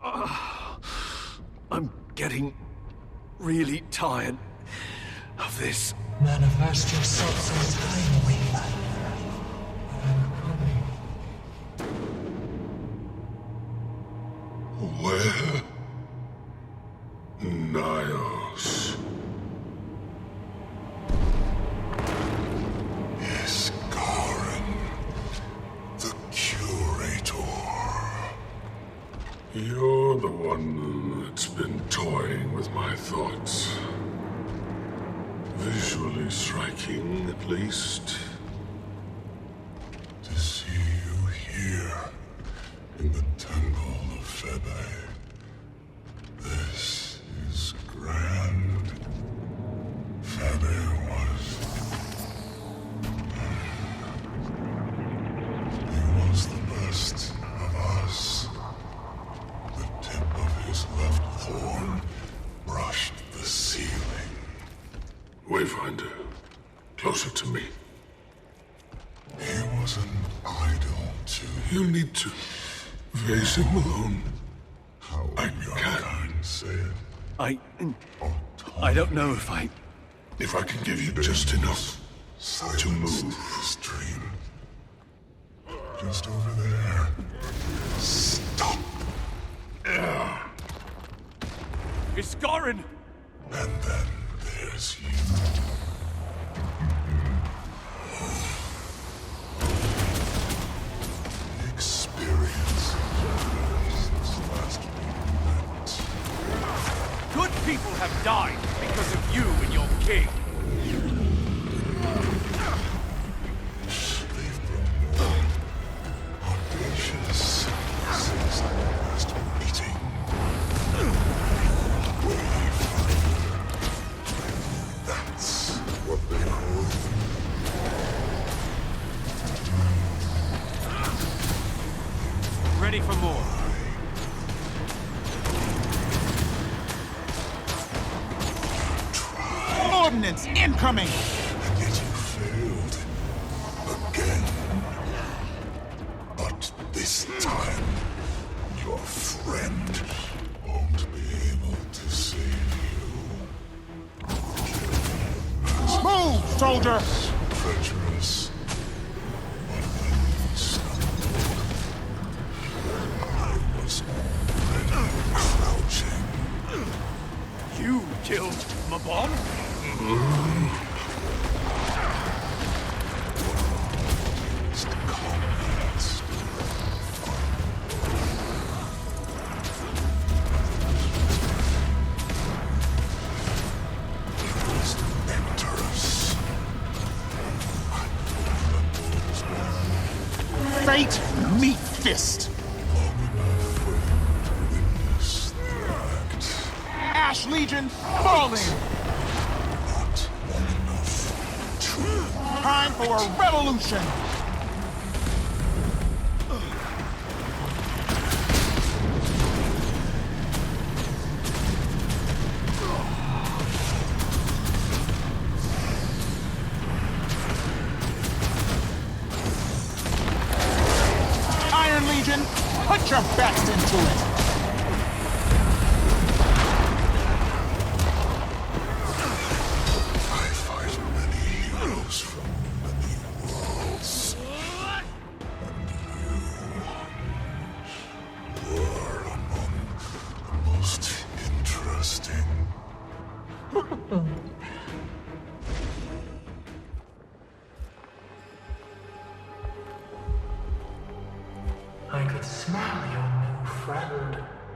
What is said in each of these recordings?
I'm getting really tired of this. Manifest yourself sometime, Wingman. Where? Nios. Yes, Garen. The Curator. You're the one that's been toying with my thoughts. Visually striking, at least. To see you here, in the Temple of Febe. This is grand. Febe was... He was the best of us. The tip of his left horn brushed the ceiling. Wayfinder, closer to me. He was an idol to... You need to face him alone. How I can't say it. I don't know if I... If I can give you just enough to move. This dream. Just over there. Stop. It's Garen! And then there's you. Experience since last we met. Good people have died because of you and your king. They've grown more audacious since our last meeting. That's what they call it. Ready for more. Ordnance incoming! And yet you failed. Again. But this time, your friend won't be able to save you. Move, soldier! Treacherous. But when you stumbled, I was already crouching. You killed Mabon? Just comrades. Just enter us. Fate, meet fist! Long enough for you to witness the act. Ash Legion, falling! Not long enough to... Time for a revolution! Iron Legion, put your best into it! I fight many heroes from many worlds. And you are among the most interesting. I could smell your new friend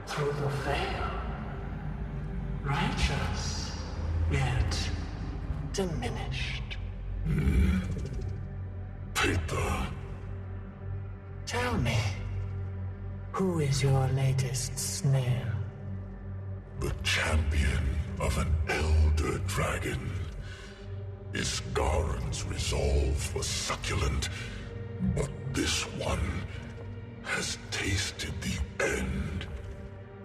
through the veil. Righteous, yet diminished. Paper. Tell me, who is your latest snare? The champion of an elder dragon. Garen's resolve was succulent, but this one has tasted the end.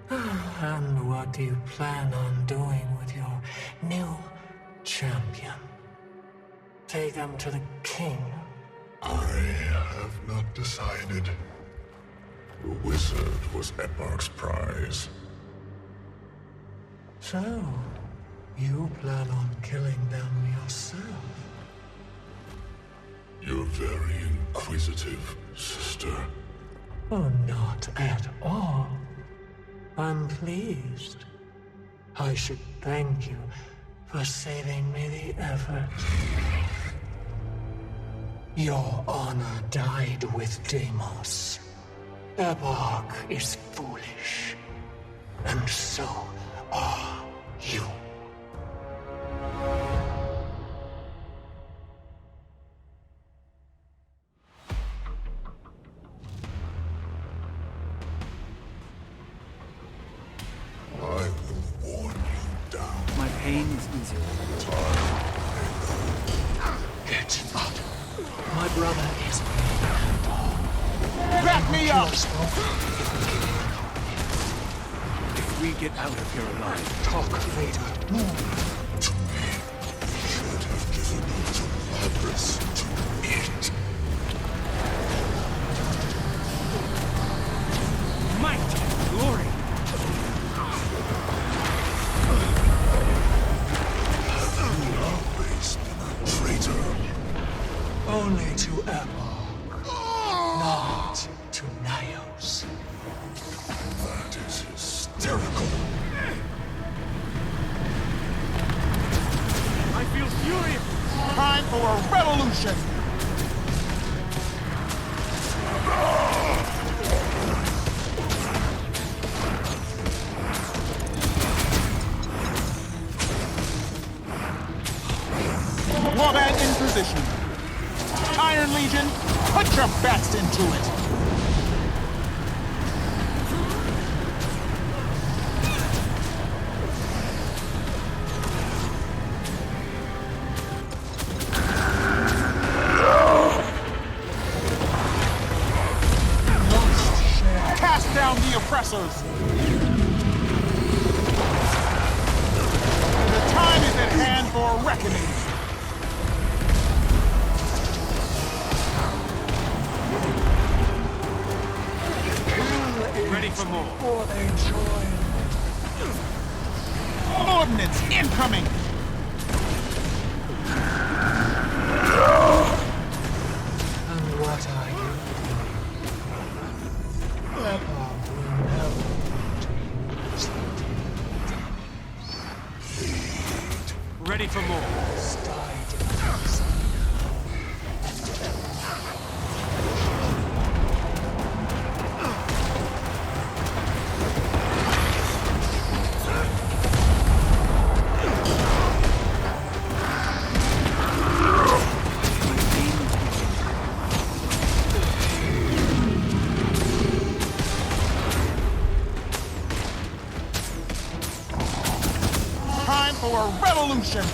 And what do you plan on doing with your new champion? Take him to the king? I have not decided. The wizard was Embark's prize. So, you plan on killing them yourself? You're very inquisitive, sister. Oh, not at all. I'm pleased. I should thank you for saving me the effort. Your honor died with Deimos. Embark is foolish. And so are you. I will warn you down. My pain is easier. Get up. My brother is being Back me up! If we get out of here alive, Talk later. To me, you should have given it to Labrys to eat. might, glory. Always been a traitor. Only to Embark, not to Nios. That is hysterical. I feel furious. Time for a revolution! Warband in position. Iron Legion, put your best into it! Cast down the oppressors! The time is at hand for a reckoning! Ready for more. Before they join. Ordnance incoming! And what are you doing? Embark will never want to use Ready for more. Time for a revolution!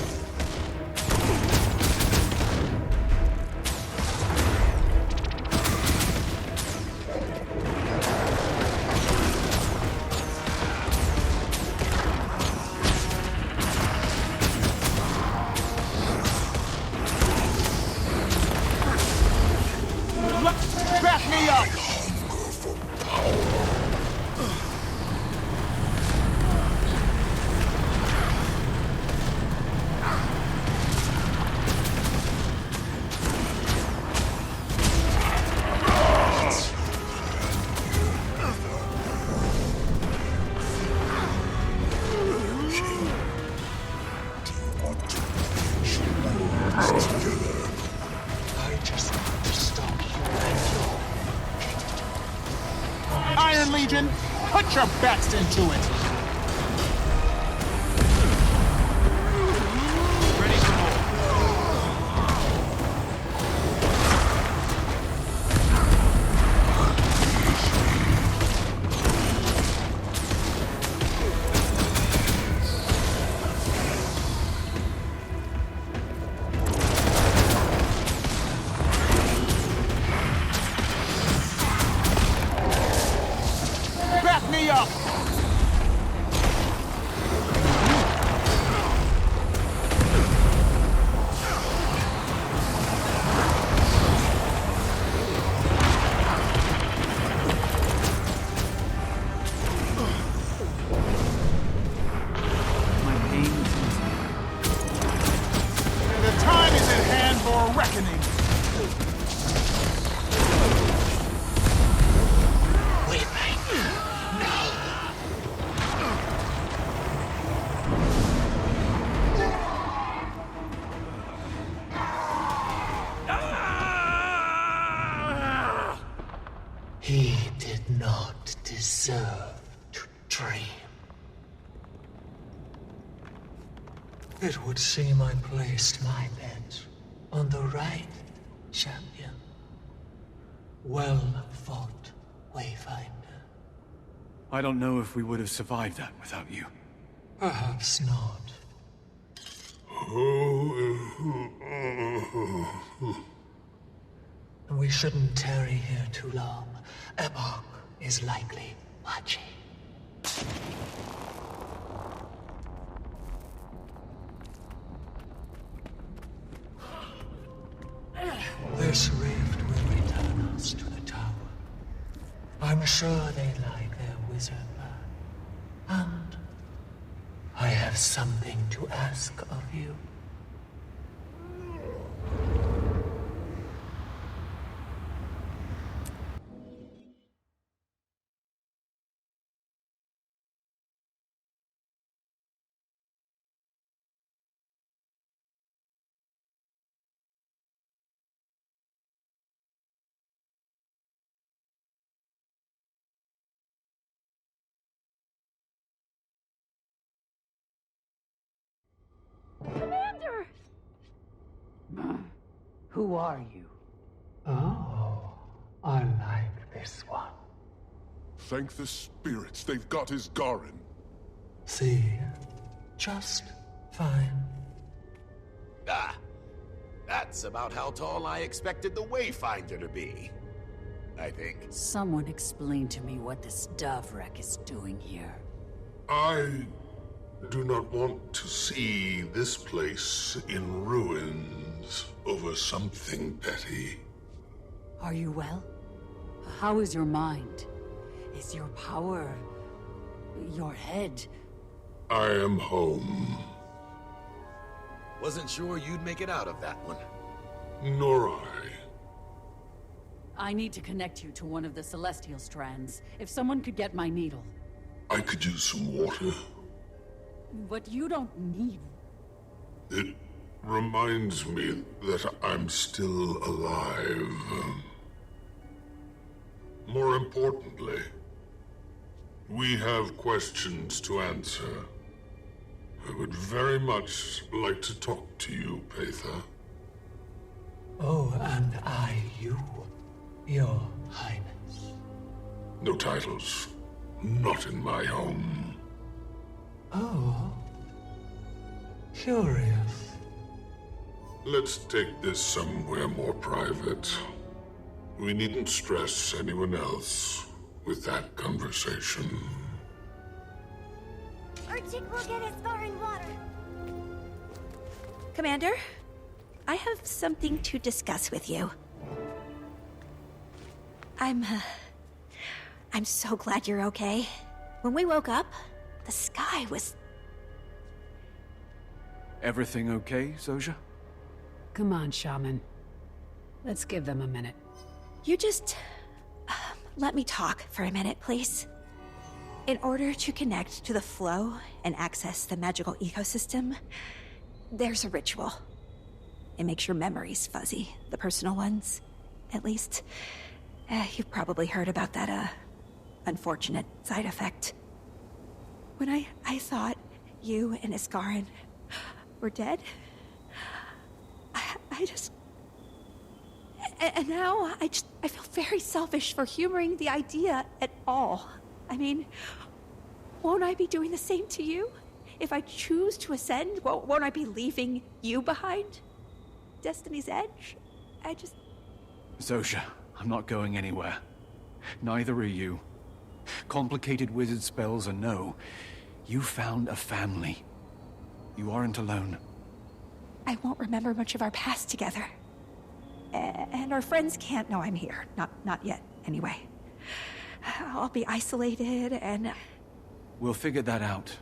Back me up! Hunger for power. Do you want to pinch worlds together? I just want to stop you and your Iron Legion, put your best into it! Ready for more. Back me up! He did not deserve to dream. It would seem I placed my bet on the right champion. Well fought, Wayfinder. I don't know if we would have survived that without you. Perhaps not. We shouldn't tarry here too long. Embark is likely watching. This rift will return us to the tower. I'm sure they like their wizard man. And I have something to ask of you. Commander! Who are you? Oh, I like this one. Thank the spirits, they've got his Garin. See? Just fine. Ah, that's about how tall I expected the Wayfinder to be. I think. Someone explain to me what this dove wreck is doing here. I do not want to see this place in ruins over something petty. Are you well? How is your mind? Is your power... your head? I am home. Wasn't sure you'd make it out of that one. Nor I. I need to connect you to one of the celestial strands. If someone could get my needle. I could use some water. But you don't need... It reminds me that I'm still alive. More importantly, we have questions to answer. I would very much like to talk to you, Paitha. Oh, and you, Your Highness. No titles. Not in my home. Oh. Curious. Let's take this somewhere more private. We needn't stress anyone else with that conversation. Urchin will get his foreign water. Commander, I have something to discuss with you. I'm so glad you're okay. When we woke up, the sky was... Everything okay, Zojja? Come on, Shaman. Let's give them a minute. You just... let me talk for a minute, please. In order to connect to the flow and access the magical ecosystem, there's a ritual. It makes your memories fuzzy, the personal ones, at least. You've probably heard about that, unfortunate side effect. When I thought you and Iskarin were dead, I just... And now, I feel very selfish for humoring the idea at all. I mean, won't I be doing the same to you? If I choose to ascend, won't I be leaving you behind? Destiny's Edge? Zojja, I'm not going anywhere. Neither are you. Complicated wizard spells or no, you found a family. You aren't alone. I won't remember much of our past together. And our friends can't know I'm here. Not yet, anyway. I'll be isolated and... We'll figure that out.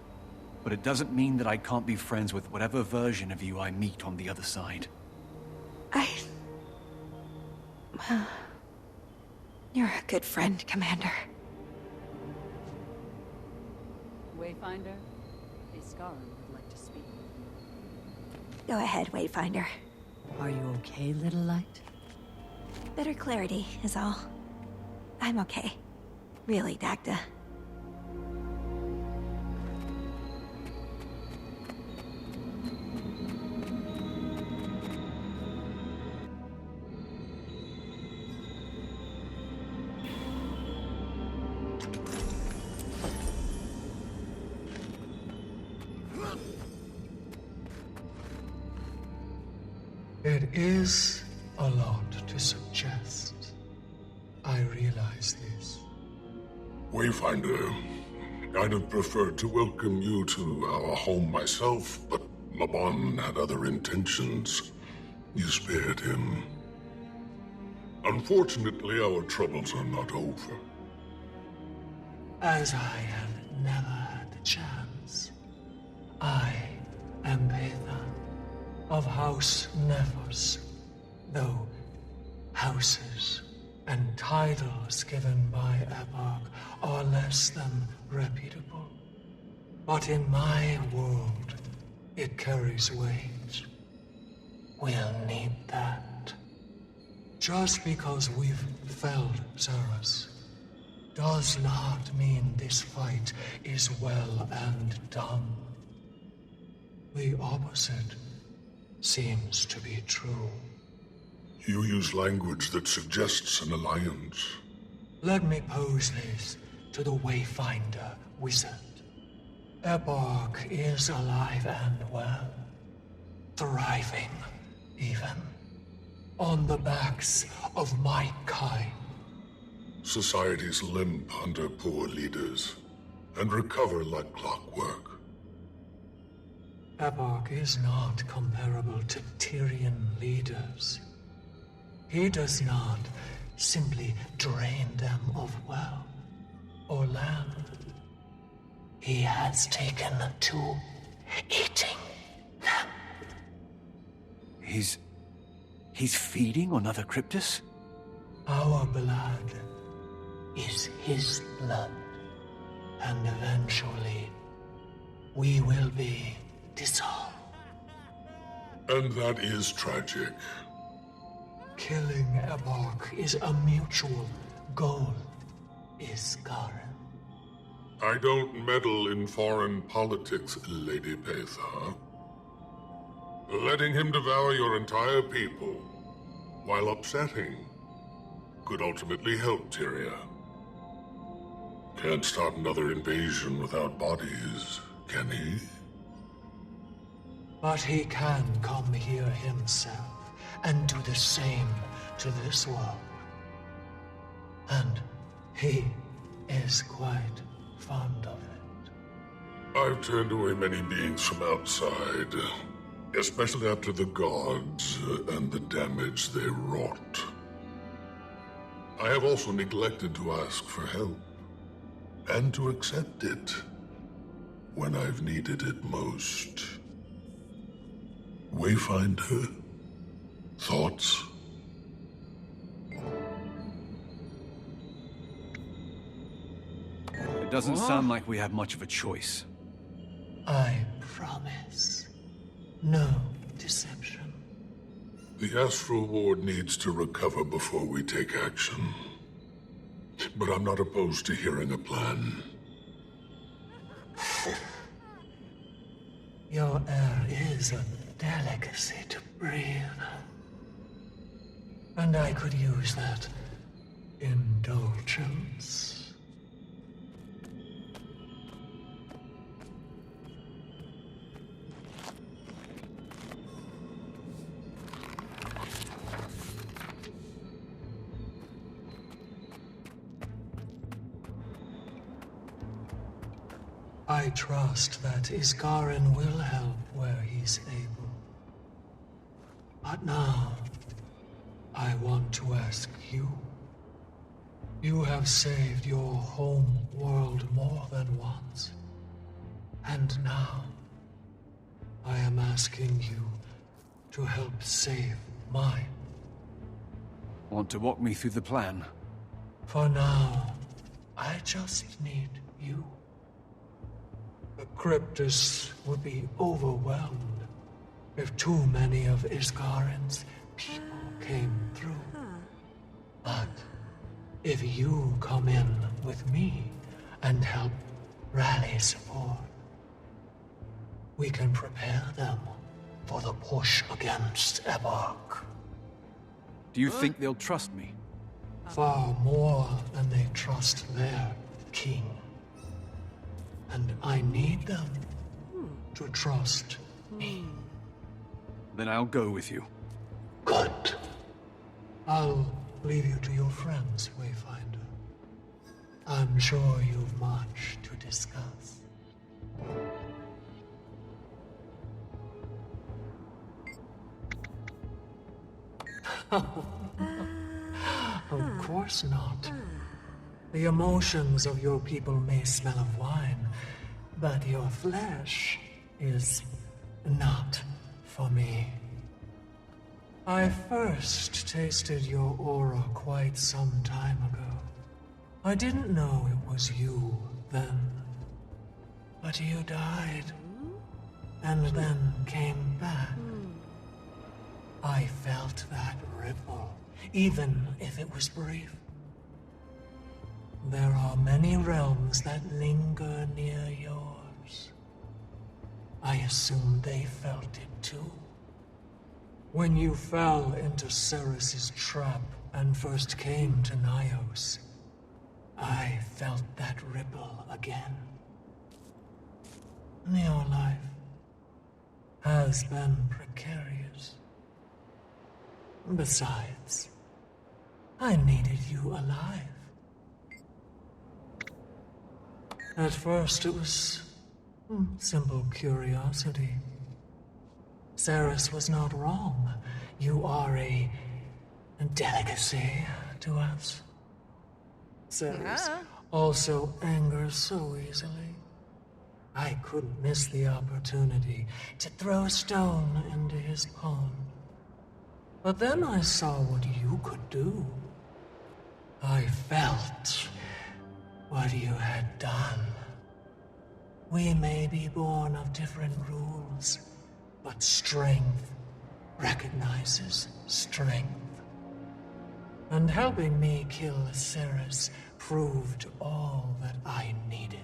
But it doesn't mean that I can't be friends with whatever version of you I meet on the other side. You're a good friend, Commander. Wayfinder, Iskarin would like to speak. Go ahead, Wayfinder. Are you okay, little light? Better clarity is all. I'm okay. Really, Dagda. It is a lot to suggest. I realize this. Wayfinder, I'd have preferred to welcome you to our home myself, but Laban had other intentions. You spared him. Unfortunately, our troubles are not over. As I have never had the chance, I am Pathan of House Nephos, though houses and titles given by Embark are less than reputable. But in my world, it carries weight. We'll need that. Just because we've felled Xeris does not mean this fight is well and done. The opposite seems to be true. You use language that suggests an alliance. Let me pose this to the Wayfinder wizard. Embark is alive and well. Thriving, even. On the backs of my kind. Societies limp under poor leaders, and recover like clockwork. Embark is not comparable to Tyrian leaders. He does not simply drain them of wealth or land. He has taken to eating them. He's feeding on other Cryptus? Our blood is his blood, and eventually we will be dissolved. And that is tragic. Killing Embark is a mutual goal, Iskarin. I don't meddle in foreign politics, Lady Petha. Letting him devour your entire people, while upsetting, could ultimately help Tyria. Can't start another invasion without bodies, can he? But he can come here himself and do the same to this world. And he is quite fond of it. I've turned away many beings from outside, especially after the gods and the damage they wrought. I have also neglected to ask for help, and to accept it when I've needed it most. Wayfinder? Thoughts? It doesn't sound like we have much of a choice. I promise. No deception. The Astral Ward needs to recover before we take action. But I'm not opposed to hearing a plan. Your air is a delicacy to breathe. And I could use that indulgence. I trust that Iskarin will help where he's able. But now, I want to ask you. You have saved your home world more than once. And now, I am asking you to help save mine. Want to walk me through the plan? For now, I just need you. The Cryptus would be overwhelmed if too many of Iskarin's people came through. But if you come in with me and help rally support, we can prepare them for the push against Embark. Do you think they'll trust me? Far more than they trust their king. And I need them to trust me. Then I'll go with you. Good. I'll leave you to your friends, Wayfinder. I'm sure you've much to discuss. Of course not. The emotions of your people may smell of wine, but your flesh is not for me. I first tasted your aura quite some time ago. I didn't know it was you then. But you died, and then came back. I felt that ripple, even if it was brief. There are many realms that linger near yours. I assume they felt it too. When you fell into Ceres's trap and first came to Nios, I felt that ripple again. Your life has been precarious. Besides, I needed you alive. At first, it was simple curiosity. Ceres was not wrong. You are a delicacy to us. Ceres also angers so easily. I couldn't miss the opportunity to throw a stone into his pond. But then I saw what you could do. I felt what you had done. We may be born of different rules, but strength recognizes strength. And helping me kill Ceres proved all that I needed.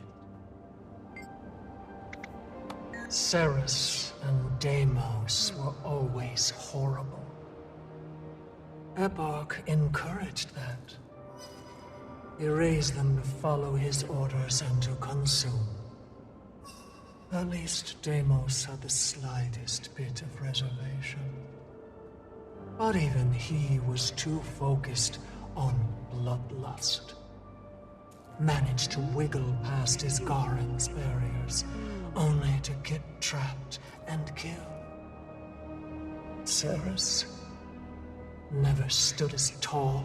Ceres and Deimos were always horrible. Embark encouraged that. He raised them to follow his orders and to consume. At least Deimos had the slightest bit of reservation. But even he was too focused on bloodlust. Managed to wiggle past his Garen's barriers, only to get trapped and killed. Ceres never stood as tall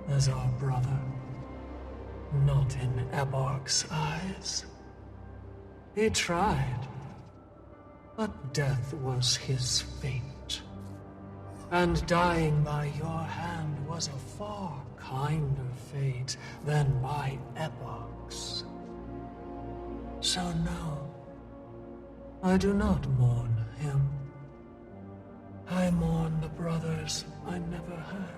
as our brother. Not in Embark's eyes. He tried, but death was his fate. And dying by your hand was a far kinder fate than by Embark's. So no, I do not mourn him. I mourn the brothers I never had.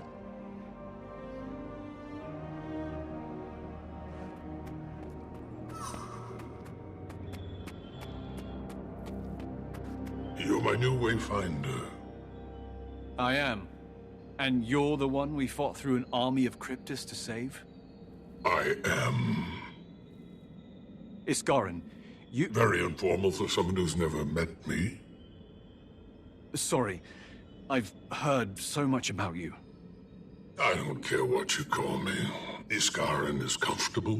You're my new Wayfinder. I am. And you're the one we fought through an army of cryptids to save? I am. Iskarin, you... Very informal for someone who's never met me. Sorry. I've heard so much about you. I don't care what you call me. Iskarin is comfortable.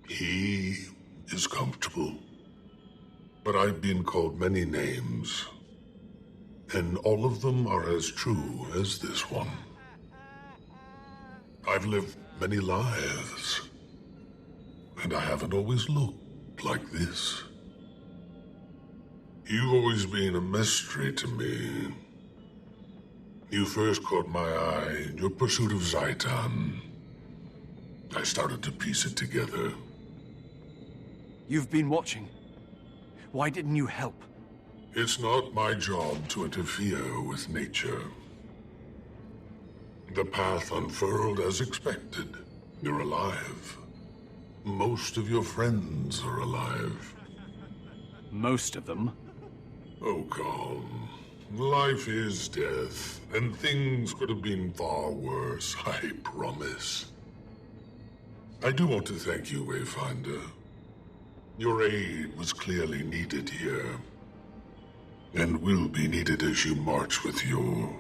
He is comfortable. But I've been called many names. And all of them are as true as this one. I've lived many lives. And I haven't always looked like this. You've always been a mystery to me. You first caught my eye in your pursuit of Zaitan. I started to piece it together. You've been watching. Why didn't you help? It's not my job to interfere with nature. The path unfurled as expected. You're alive. Most of your friends are alive. Most of them? Oh, calm. Life is death, and things could have been far worse, I promise. I do want to thank you, Wayfinder. Your aid was clearly needed here, and will be needed as you march with your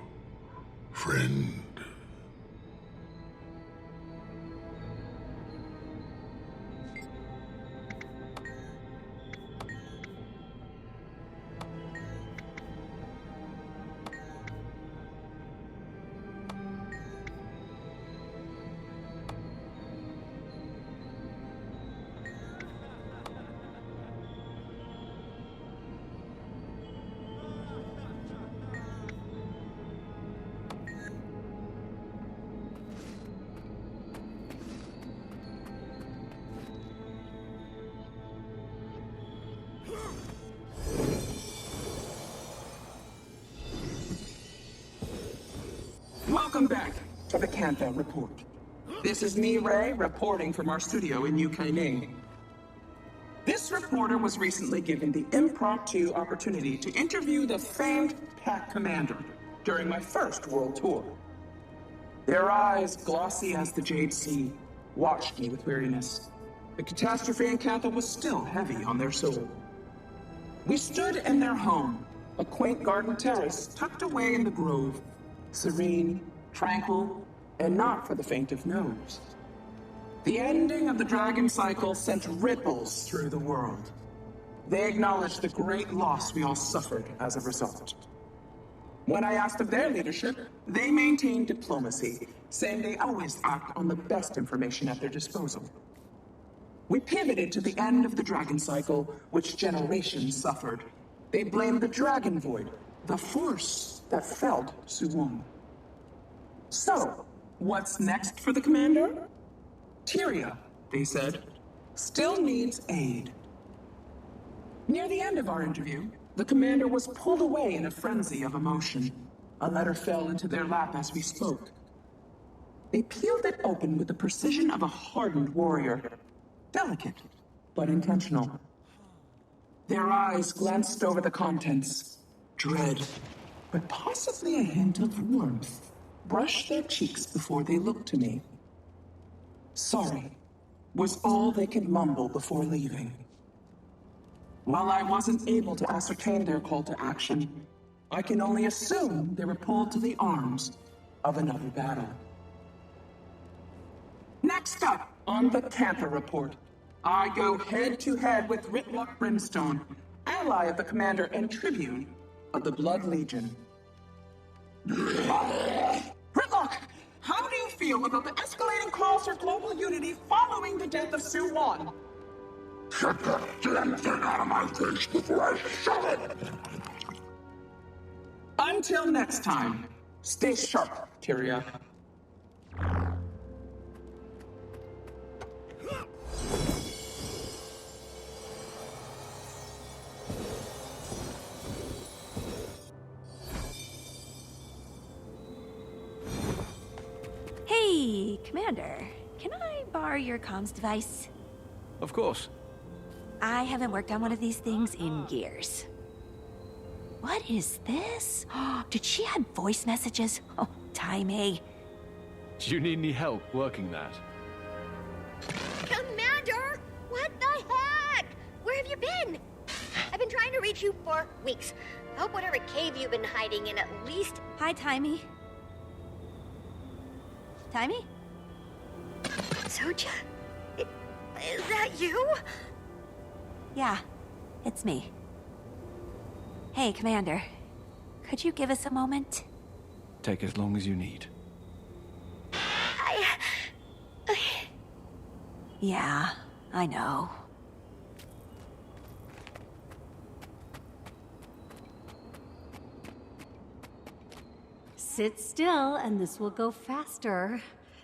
friend. Welcome back to the Countdown Report. This is me, Ray, reporting from our studio in UK Ning. This reporter was recently given the impromptu opportunity to interview the famed Pack Commander during my first world tour. Their eyes, glossy as the Jade Sea, watched me with weariness. The catastrophe in Cantha was still heavy on their soul. We stood in their home, a quaint garden terrace tucked away in the grove, serene, tranquil, and not for the faint of nose. The ending of the dragon cycle sent ripples through the world. They acknowledged the great loss we all suffered as a result. When I asked of their leadership, they maintained diplomacy, saying they always act on the best information at their disposal. We pivoted to the end of the dragon cycle, which generations suffered. They blamed the dragon void, the force that felled Suwon. So, what's next for the commander? Tyria, they said, still needs aid. Near the end of our interview, the commander was pulled away in a frenzy of emotion. A letter fell into their lap as we spoke. They peeled it open with the precision of a hardened warrior. Delicate, but intentional. Their eyes glanced over the contents. Dread, but possibly a hint of warmth, brushed their cheeks before they looked to me. Sorry, was all they could mumble before leaving. While I wasn't able to ascertain their call to action, I can only assume they were pulled to the arms of another battle. Next up on the Cantha Report, I go head-to-head with Ritlock Brimstone, ally of the commander and tribune of the Blood Legion. Ritlock, how do you feel about the escalating calls for global unity following the death of Suwon? Get that damn thing out of my face before I shove it! Until next time, stay sharp, Tyria. Hey, Commander. Can I borrow your comms device? Of course. I haven't worked on one of these things in years. What is this? Did she add voice messages? Oh, timey. Do you need any help working that? Commander! What the heck? Where have you been? I've been trying to reach you for weeks. I hope whatever cave you've been hiding in at least... Hi, Timey. Timey? Soja? Is that you? Yeah, it's me. Hey, Commander. Could you give us a moment? Take as long as you need. Yeah, I know. Sit still, and this will go faster.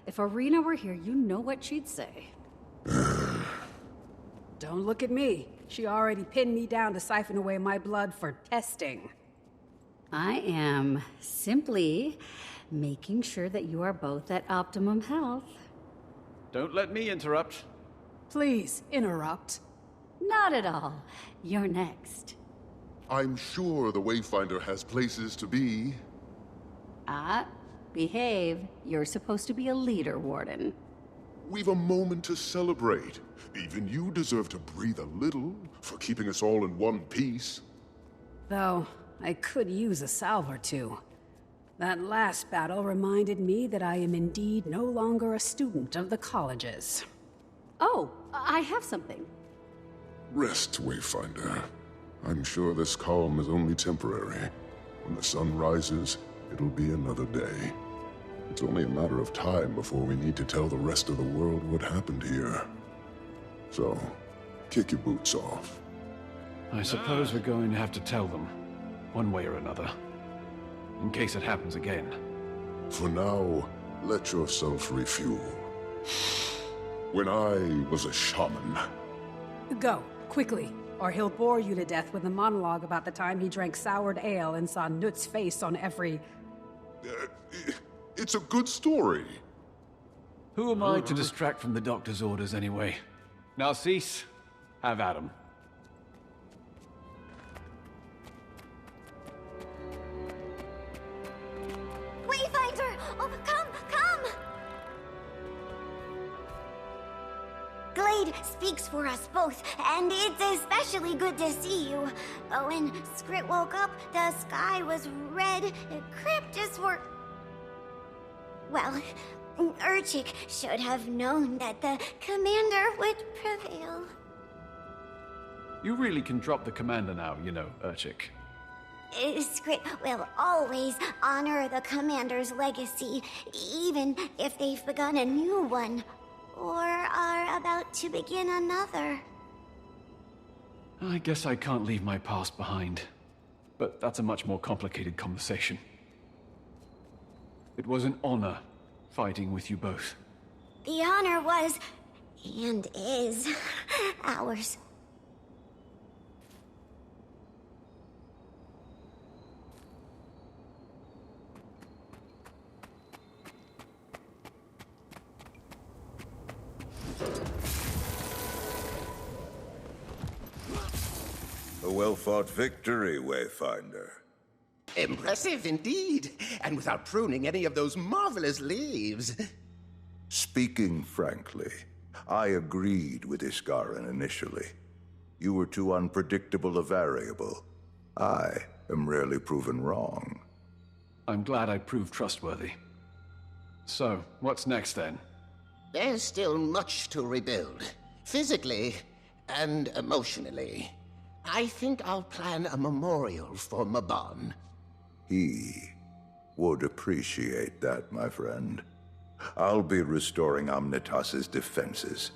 If Arena were here, you know what she'd say. Don't look at me. She already pinned me down to siphon away my blood for testing. I am simply making sure that you are both at optimum health. Don't let me interrupt. Please, interrupt. Not at all. You're next. I'm sure the Wayfinder has places to be. Behave. You're supposed to be a leader, Warden. We've a moment to celebrate. Even you deserve to breathe a little for keeping us all in one piece. Though, I could use a salve or two. That last battle reminded me that I am indeed no longer a student of the colleges. Oh, I have something. Rest, Wayfinder. I'm sure this calm is only temporary. When the sun rises, it'll be another day. It's only a matter of time before we need to tell the rest of the world what happened here. So, kick your boots off. I suppose we're going to have to tell them, one way or another. In case it happens again. For now, let yourself refuel. When I was a shaman... Go, quickly, or he'll bore you to death with a monologue about the time he drank soured ale and saw Nut's face on every... It's a good story. Who am I to distract from the doctor's orders anyway? Now cease. Have at 'em. Wayfinder! Oh, come! Glade speaks for us both, and it's especially good to see you. When Skrit woke up, the sky was red. Cryptus were... Well, Urchik should have known that the commander would prevail. You really can drop the commander now, you know, Urchik. Skrit will always honor the commander's legacy, even if they've begun a new one, or are about to begin another. I guess I can't leave my past behind, but that's a much more complicated conversation. It was an honor fighting with you both. The honor was, and is, ours. A well-fought victory, Wayfinder. Impressive indeed, and without pruning any of those marvelous leaves. Speaking frankly, I agreed with Iskaran initially. You were too unpredictable a variable. I am rarely proven wrong. I'm glad I proved trustworthy. So, what's next then? There's still much to rebuild, physically and emotionally. I think I'll plan a memorial for Maban. He would appreciate that, my friend. I'll be restoring Omnitas's defenses.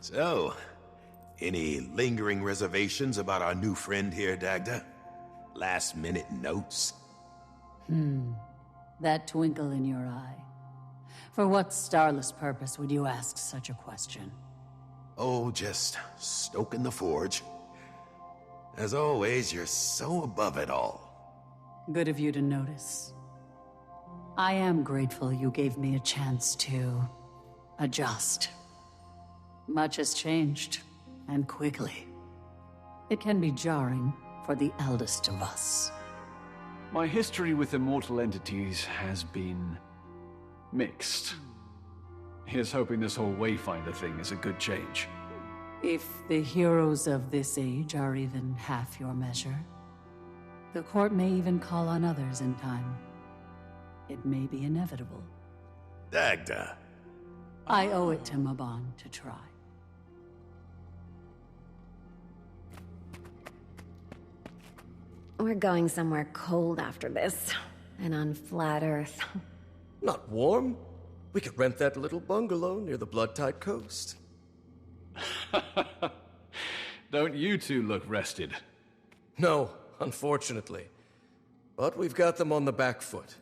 So, any lingering reservations about our new friend here, Dagda? Last-minute notes? That twinkle in your eye. For what starless purpose would you ask such a question? Oh, just stoking the forge. As always, you're so above it all. Good of you to notice. I am grateful you gave me a chance to adjust. Much has changed, and quickly. It can be jarring for the eldest of us. My history with immortal entities has been mixed. Here's hoping this whole Wayfinder thing is a good change. If the heroes of this age are even half your measure, the court may even call on others in time. It may be inevitable. Dagda. I owe it to Maban to try. We're going somewhere cold after this, and on flat Earth. Not warm. We could rent that little bungalow near the Blood-Tide coast. Don't you two look rested? No, unfortunately. But we've got them on the back foot.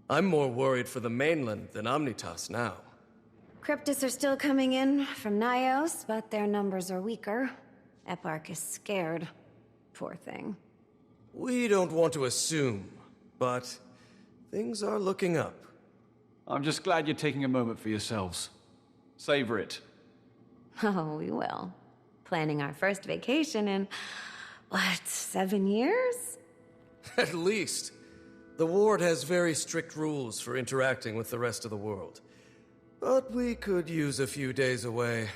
I'm more worried for the mainland than Omnitas now. Cryptus are still coming in from Nios, but their numbers are weaker. Embark is scared. Poor thing. We don't want to assume, but things are looking up. I'm just glad you're taking a moment for yourselves. Savor it. Oh, we will. Planning our first vacation in, what, 7 years? At least. The Ward has very strict rules for interacting with the rest of the world. But we could use a few days away.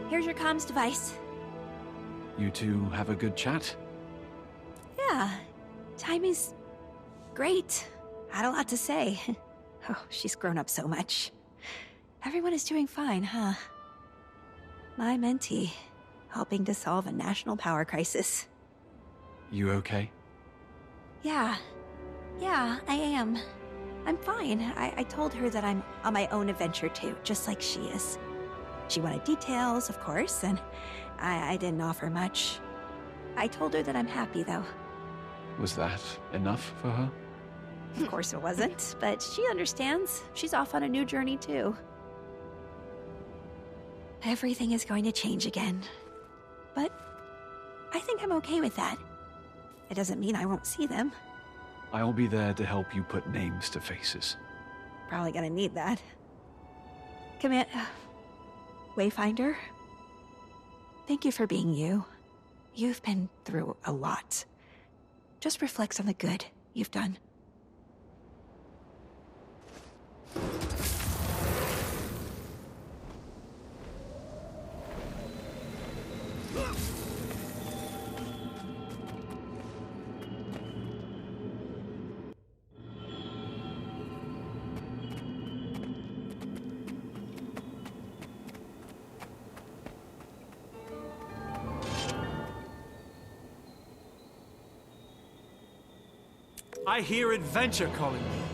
Here's your comms device. You two have a good chat? Yeah, timing's great. Had a lot to say. Oh, she's grown up so much. Everyone is doing fine, huh? My mentee, helping to solve a national power crisis. You okay? Yeah, I am. I'm fine. I told her that I'm on my own adventure too, just like she is. She wanted details, of course, and I didn't offer much. I told her that I'm happy, though. Was that enough for her? Of course it wasn't, but she understands. She's off on a new journey, too. Everything is going to change again. But I think I'm okay with that. It doesn't mean I won't see them. I'll be there to help you put names to faces. Probably gonna need that. Command... Wayfinder? Thank you for being you. You've been through a lot. Just reflects on the good you've done. I hear adventure calling me.